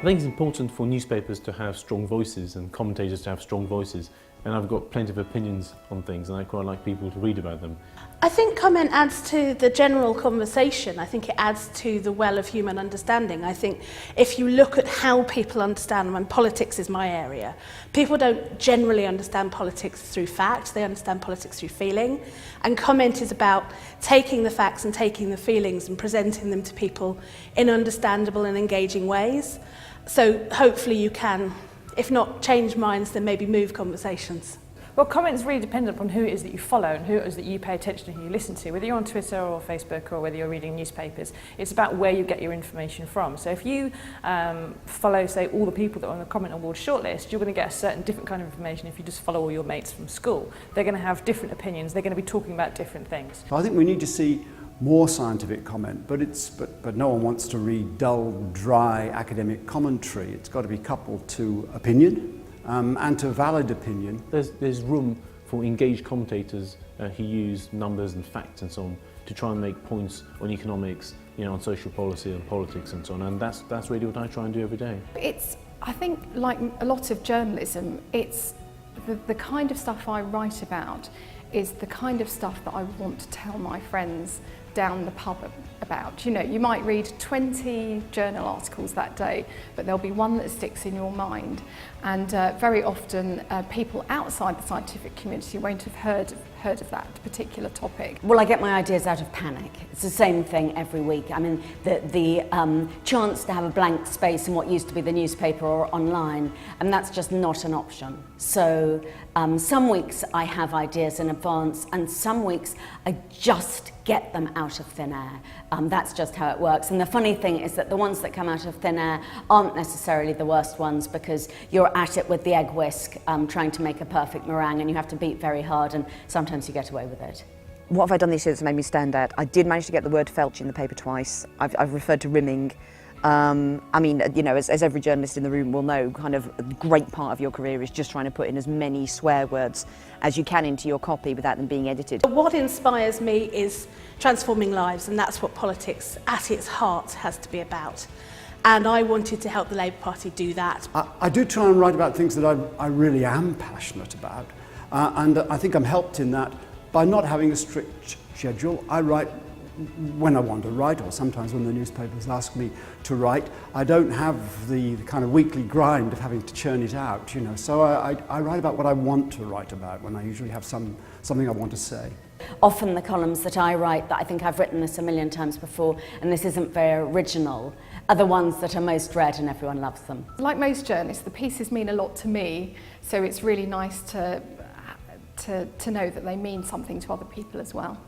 think it's important for newspapers to have strong voices and commentators to have strong voices, and I've got plenty of opinions on things and I quite like people to read about them. I think comment adds to the general conversation. I think it adds to the well of human understanding. I think if you look at how people understand, and politics is my area, people don't generally understand politics through facts, they understand politics through feeling. And comment is about taking the facts and taking the feelings and presenting them to people in understandable and engaging ways. So hopefully you can, if not change minds, then maybe move conversations. Well, comment's really dependent upon who it is that you follow and who it is that you pay attention to, who you listen to. Whether you're on Twitter or Facebook or whether you're reading newspapers, it's about where you get your information from. So if you follow, say, all the people that are on the Comment Award shortlist, you're going to get a certain different kind of information if you just follow all your mates from school. They're going to have different opinions. They're going to be talking about different things. I think we need to see more scientific comment, but no one wants to read dull, dry academic commentary. It's got to be coupled to opinion. And to valid opinion. There's room for engaged commentators who use numbers and facts and so on to try and make points on economics, on social policy and politics and so on, and that's really what I try and do every day. I think, like a lot of journalism, it's the kind of stuff I write about is the kind of stuff that I want to tell my friends down the pub about. You might read 20 journal articles that day, but there'll be one that sticks in your mind. And very often people outside the scientific community won't have heard of that particular topic. Well, I get my ideas out of panic. It's the same thing every week. I mean, the chance to have a blank space in what used to be the newspaper or online, and that's just not an option. So some weeks I have ideas in advance, and some weeks I just get them out of thin air. That's just how it works. And the funny thing is that the ones that come out of thin air aren't necessarily the worst ones, because you're at it with the egg whisk, trying to make a perfect meringue, and you have to beat very hard, and sometimes you get away with it. What have I done this year that's made me stand out? I did manage to get the word felch in the paper twice. I've referred to rimming. I mean, as every journalist in the room will know, kind of a great part of your career is just trying to put in as many swear words as you can into your copy without them being edited. What inspires me is transforming lives, and that's what politics at its heart has to be about. And I wanted to help the Labour Party do that. I do try and write about things that I really am passionate about, and I think I'm helped in that by not having a strict schedule. I write when I want to write, or sometimes when the newspapers ask me to write. I don't have the kind of weekly grind of having to churn it out, So I write about what I want to write about when I usually have something I want to say. Often the columns that I write, that I think I've written this a million times before, and this isn't very original, are the ones that are most read and everyone loves them. Like most journalists, the pieces mean a lot to me, so it's really nice to know that they mean something to other people as well.